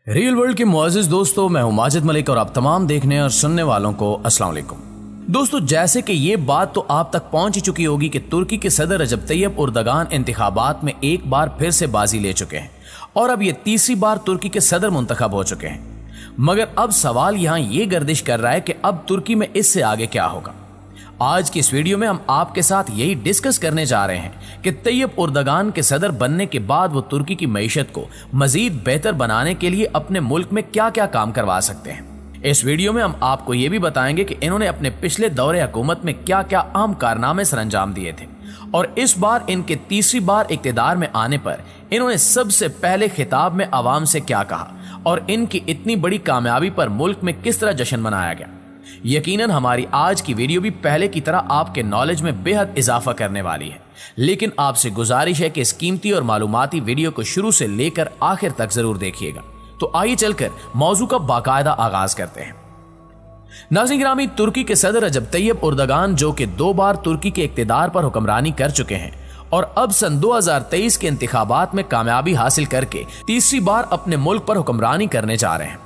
Real world के मुअज़्ज़िज़ दोस्तों, मैं हूं माजिद मलिक और आप तमाम देखने और सुनने वालों को अस्सलाम वालेकुम। दोस्तों, जैसे कि ये बात तो आप तक पहुंच ही चुकी होगी कि तुर्की के सदर रजब तैयब उर्दगान इंतखाबात में एक बार फिर से बाजी ले चुके हैं और अब ये तीसरी बार तुर्की के सदर मुंतखब हो चुके हैं। मगर अब सवाल यहाँ ये गर्दिश कर रहा है कि अब तुर्की में इससे आगे क्या होगा। आज की इस वीडियो में हम आपके साथ यही डिस्कस करने जा रहे हैं कि तैयब उर्दगान के सदर बनने के बाद वो तुर्की की मईशत को मजीद बेहतर बनाने के लिए अपने मुल्क में क्या क्या काम करवा सकते हैं। इस वीडियो में हम आपको ये भी बताएंगे कि इन्होंने अपने पिछले दौरे हुकूमत में क्या क्या अहम कारनामे सरअंजाम दिए थे और इस बार इनके तीसरी बार इक्तिदार में आने पर इन्होंने सबसे पहले खिताब में आवाम से क्या कहा और इनकी इतनी बड़ी कामयाबी पर मुल्क में किस तरह जश्न मनाया गया। यकीनन हमारी आज की वीडियो भी पहले की तरह आपके नॉलेज में बेहद इजाफा करने वाली है, लेकिन आपसे गुजारिश है कि इस कीमती और मालूमाती वीडियो को शुरू से लेकर आखिर तक जरूर देखिएगा। तो आइए चलकर मौजू का बाकायदा आगाज करते हैं। नाज़रीन गिरामी, तुर्की के सदर रजब तैयब उर्दगान जो कि 2 बार तुर्की के इक्तिदार पर हुक्मरानी कर चुके हैं और अब सन 2023 के इंतखाबात में कामयाबी हासिल करके तीसरी बार अपने मुल्क पर हुक्मरानी करने जा रहे हैं।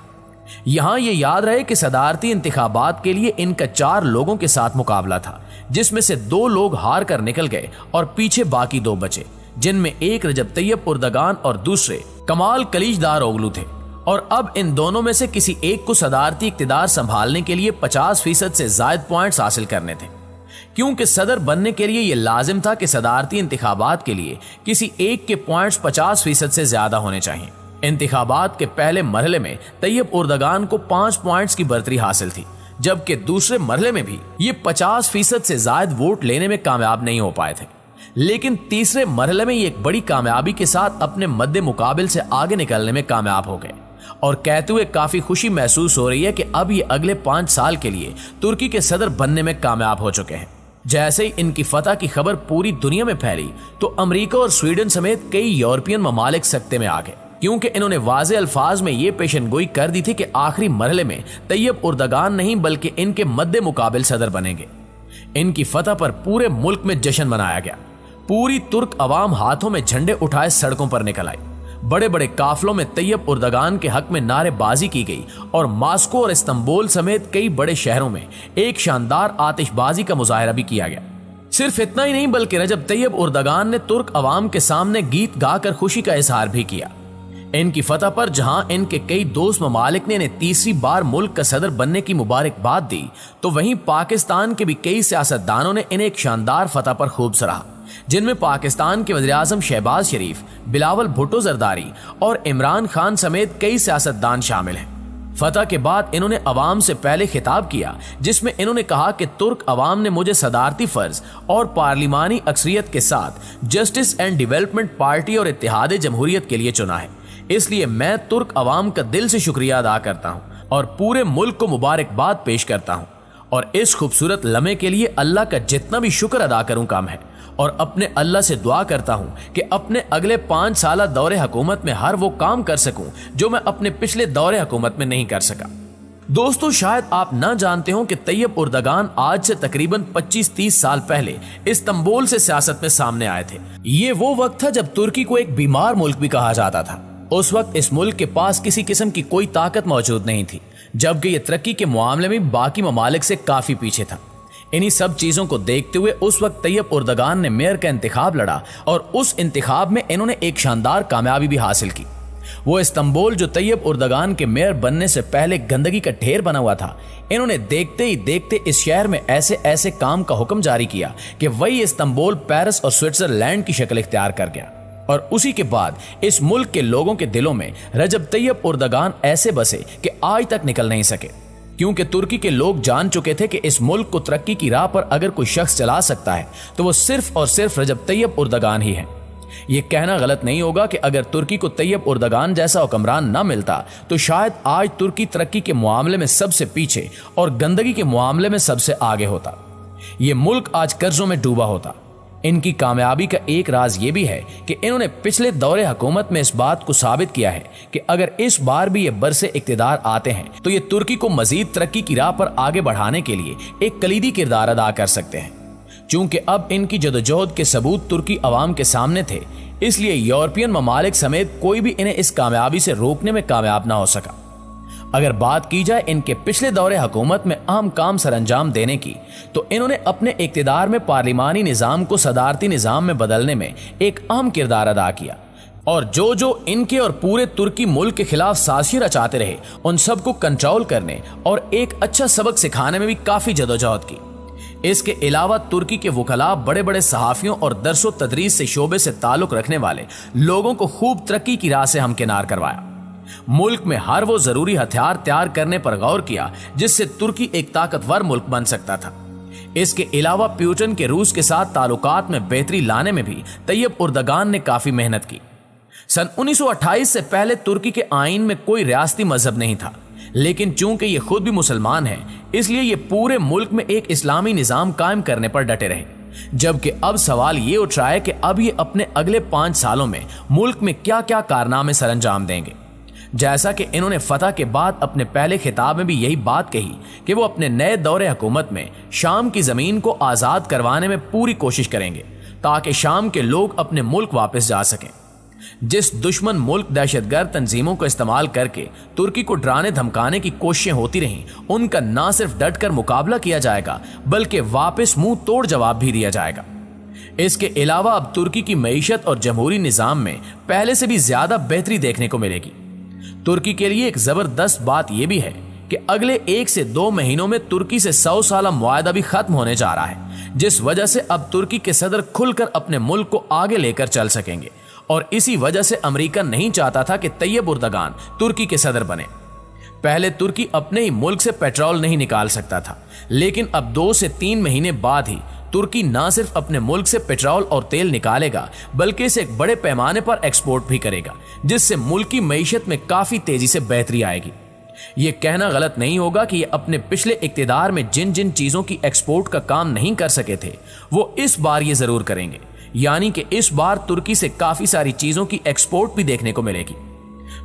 यहां ये याद रहे कि सदारती इंतखाबात के लिए इनका 4 लोगों के साथ मुकाबला था, जिसमें से 2 लोग हार कर निकल गए और पीछे बाकी 2 बचे, जिनमें एक रजब तैयब उर्दगान और दूसरे कमाल कलीजदारोग्लू थे। और अब इन दोनों में से किसी एक को सदारती इक्तिदार संभालने के लिए 50% से ज्यादा पॉइंट्स हासिल करने थे, क्योंकि सदर बनने के लिए यह लाजिम था कि सदारती इंतखाबात के लिए किसी एक के पॉइंट्स 50% से ज्यादा होने चाहिए। इंतखाबात के पहले मरहले में तैयब उर्दगान को 5 पॉइंट्स की बर्तरी हासिल थी, जबकि दूसरे मरहले में भी ये 50% से ज्यादा वोट लेने में कामयाब नहीं हो पाए थे। लेकिन तीसरे मरहले में ये एक बड़ी कामयाबी के साथ अपने मद्दे मुकाबिल से आगे निकलने में कामयाब हो गए और कहते हुए काफी खुशी महसूस हो रही है कि अब ये अगले 5 साल के लिए तुर्की के सदर बनने में कामयाब हो चुके हैं। जैसे ही इनकी फतह की खबर पूरी दुनिया में फैली तो अमेरिका और स्वीडन समेत कई यूरोपियन ममालिक सकते में आ गए, क्योंकि इन्होंने वाज़े अल्फाज में ये पेशनगोई कर दी थी कि आखिरी मरहले में तैयब उर्दगान नहीं बल्कि इनके मद्दे मुकाबिल सदर बनेंगे। इनकी फतह पर पूरे मुल्क में जश्न मनाया गया। पूरी तुर्क अवाम हाथों में झंडे उठाए सड़कों पर निकल आई। बड़े बड़े काफलों में तैयब उर्दगान के हक में नारेबाजी की गई और मास्को और इस्तांबुल समेत कई बड़े शहरों में एक शानदार आतिशबाजी का मुजाहरा भी किया गया। सिर्फ इतना ही नहीं बल्कि रजब तैयब उर्दगान ने तुर्क अवाम के सामने गीत गाकर खुशी का इजहार भी किया। इनकी फतह पर जहां इनके कई दोस्त ममालिक ने इन्हें तीसरी बार मुल्क का सदर बनने की मुबारकबाद दी, तो वहीं पाकिस्तान के भी कई सियासतदानों ने इन्हें एक शानदार फतह पर खूब सराहा, जिनमें पाकिस्तान के वज़ीर आज़म शहबाज शरीफ, बिलावल भुट्टो जरदारी और इमरान खान समेत कई सियासतदान शामिल हैं। फतह के बाद इन्होंने अवाम से पहले खिताब किया, जिसमें इन्होंने कहा कि तुर्क अवाम ने मुझे सदारती फर्ज और पार्लिमानी अक्सरियत के साथ जस्टिस एंड डेवलपमेंट पार्टी और इत्तेहाद जमहूरियत के लिए चुना है, इसलिए मैं तुर्क अवाम का दिल से शुक्रिया अदा करता हूं और पूरे मुल्क को मुबारकबाद पेश करता हूं और इस खूबसूरत लम्हे के लिए अल्लाह का जितना भी शुक्र अदा करूं कम है और अपने अल्लाह से दुआ करता हूं कि अपने अगले 5 साल दौरे हुकूमत में हर वो काम कर सकूं जो मैं अपने पिछले दौरे हुकूमत में नहीं कर सका। दोस्तों, शायद आप ना जानते हो कि तैयब उर्दगान आज से तकरीबन 25-30 साल पहले इस्तांबुल से सियासत में सामने आए थे। ये वो वक्त था जब तुर्की को एक बीमार मुल्क भी कहा जाता था। उस वक्त इस मुल्क के पास किसी किस्म की कोई ताकत मौजूद नहीं थी, जबकि ये तरक्की के मामले में बाकी ममालिक से काफी पीछे था। इन्हीं सब चीजों को देखते हुए उस वक्त तैयब उर्दगान ने मेयर का इंतखाब लड़ा और उस इंतखाब में इन्होंने एक शानदार कामयाबी भी हासिल की। वो इस्तांबुल जो तैयब उर्दगान के मेयर बनने से पहले गंदगी का ढेर बना हुआ था, इन्होंने देखते ही देखते इस शहर में ऐसे ऐसे काम का हुक्म जारी किया कि वही इस्तांबुल पेरिस और स्विट्जरलैंड की शक्ल इख्तियार कर गया। और उसी के बाद इस मुल्क के लोगों के दिलों में रजब तैयब उर्दगान ऐसे बसे कि आज तक निकल नहीं सके, क्योंकि तुर्की के लोग जान चुके थे कि इस मुल्क को तरक्की की राह पर अगर कोई शख्स चला सकता है तो वो सिर्फ और सिर्फ रजब तैयब उर्दगान ही है। ये कहना गलत नहीं होगा कि अगर तुर्की को तैयब उर्दगान जैसा हुक्मरान न मिलता तो शायद आज तुर्की तरक्की के मामले में सबसे पीछे और गंदगी के मामले में सबसे आगे होता। ये मुल्क आज कर्जों में डूबा होता। इनकी कामयाबी का एक राज ये भी है कि इन्होंने पिछले दौरे हुकूमत में इस बात को साबित किया है कि अगर इस बार भी ये बरसे इक्तिदार आते हैं तो ये तुर्की को मजीद तरक्की की राह पर आगे बढ़ाने के लिए एक कलीदी किरदार अदा कर सकते हैं। चूंकि अब इनकी जदोजहद के सबूत तुर्की अवाम के सामने थे, इसलिए यूरोपियन ममालिक समेत कोई भी इन्हें इस कामयाबी से रोकने में कामयाब ना हो सका। अगर बात की जाए इनके पिछले दौरे हुकूमत में अहम काम सरअंजाम देने की, तो इन्होंने अपने इक्तिदार में पार्लिमानी निज़ाम को सदारती निज़ाम में बदलने में एक अहम किरदार अदा किया और जो इनके और पूरे तुर्की मुल्क के खिलाफ साजिश रचाते रहे, उन सबको कंट्रोल करने और एक अच्छा सबक सिखाने में भी काफी जदोजहद की। इसके अलावा तुर्की के वकला बड़े बड़े सहाफियों और दरसो तदरीस से शोबे से ताल्लुक रखने वाले लोगों को खूब तरक्की की राह से हमकिनार करवाया। मुल्क में हर वो जरूरी हथियार तैयार करने पर गौर किया जिससे तुर्की एक ताकतवर मुल्क बन सकता था। इसके अलावा प्यूटन के रूस के साथ ताल्लुकात में बेहतरी लाने में भी तैयब उर्दगान ने काफी मेहनत की। सन 1928 से पहले तुर्की के आईन में कोई रियासती मजहब नहीं था, लेकिन चूंकि ये खुद भी मुसलमान हैं, इसलिए ये पूरे मुल्क में एक इस्लामी निज़ाम कायम करने पर डटे रहे। जबकि अब सवाल ये उठ रहा है कि अब ये अपने अगले 5 सालों में मुल्क में क्या क्या कारनामे सरअंजाम देंगे। जैसा कि इन्होंने फतह के बाद अपने पहले खिताब में भी यही बात कही कि वो अपने नए दौरे हुकूमत में शाम की जमीन को आजाद करवाने में पूरी कोशिश करेंगे ताकि शाम के लोग अपने मुल्क वापस जा सकें। जिस दुश्मन मुल्क दहशतगर्द तंजीमों को इस्तेमाल करके तुर्की को डराने धमकाने की कोशिशें होती रहीं, उनका न सिर्फ डटकर मुकाबला किया जाएगा बल्कि वापस मुंह तोड़ जवाब भी दिया जाएगा। इसके अलावा अब तुर्की की मईशत और जमहूरी निज़ाम में पहले से भी ज्यादा बेहतरी देखने को मिलेगी। तुर्की के लिए एक जबरदस्त बात यह भी है कि अगले 1 से 2 महीनों में तुर्की से 100 साला मुआहदा भी खत्म होने जा रहा है, जिस वजह से अब तुर्की के सदर खुलकर अपने मुल्क को आगे लेकर चल सकेंगे और इसी वजह से अमेरिका नहीं चाहता था कि तैयब उर्दगान तुर्की के सदर बने। पहले तुर्की अपने ही मुल्क से पेट्रोल नहीं निकाल सकता था, लेकिन अब 2 से 3 महीने बाद ही तुर्की न सिर्फ अपने मुल्क से पेट्रोल और तेल निकालेगा बल्कि इसे एक बड़े पैमाने पर एक्सपोर्ट भी करेगा, जिससे मुल्क की मईशत में काफी तेजी से बेहतरी आएगी। ये कहना गलत नहीं होगा कि ये अपने पिछले इक्तिदार में जिन जिन चीजों की एक्सपोर्ट का काम नहीं कर सके थे, वो इस बार ये जरूर करेंगे। यानी कि इस बार तुर्की से काफी सारी चीजों की एक्सपोर्ट भी देखने को मिलेगी।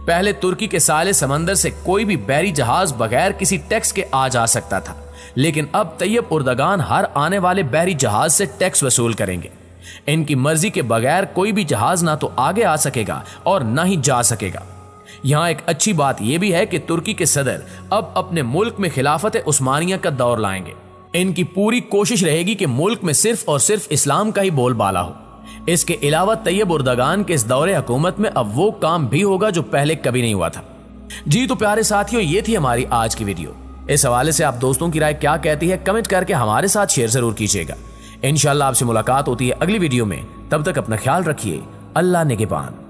पहले तुर्की के साले समंदर से कोई भी बहरी जहाज बगैर किसी टैक्स के आ जा सकता था, लेकिन अब तैयब उर्दगान हर आने वाले बहरी जहाज से टैक्स वसूल करेंगे। इनकी मर्जी के बगैर कोई भी जहाज ना तो आगे आ सकेगा और ना ही जा सकेगा। यहाँ एक अच्छी बात यह भी है कि तुर्की के सदर अब अपने मुल्क में खिलाफत उस्मानिया का दौर लाएंगे। इनकी पूरी कोशिश रहेगी कि मुल्क में सिर्फ और सिर्फ इस्लाम का ही बोलबाला हो। इसके अलावा तैयब उर्दगान के इस दौरे हुकूमत में अब वो काम भी होगा जो पहले कभी नहीं हुआ था। जी तो प्यारे साथियों, ये थी हमारी आज की वीडियो। इस हवाले से आप दोस्तों की राय क्या कहती है कमेंट करके हमारे साथ शेयर जरूर कीजिएगा। इंशाल्लाह आपसे मुलाकात होती है अगली वीडियो में। तब तक अपना ख्याल रखिए। अल्लाह निगहबान।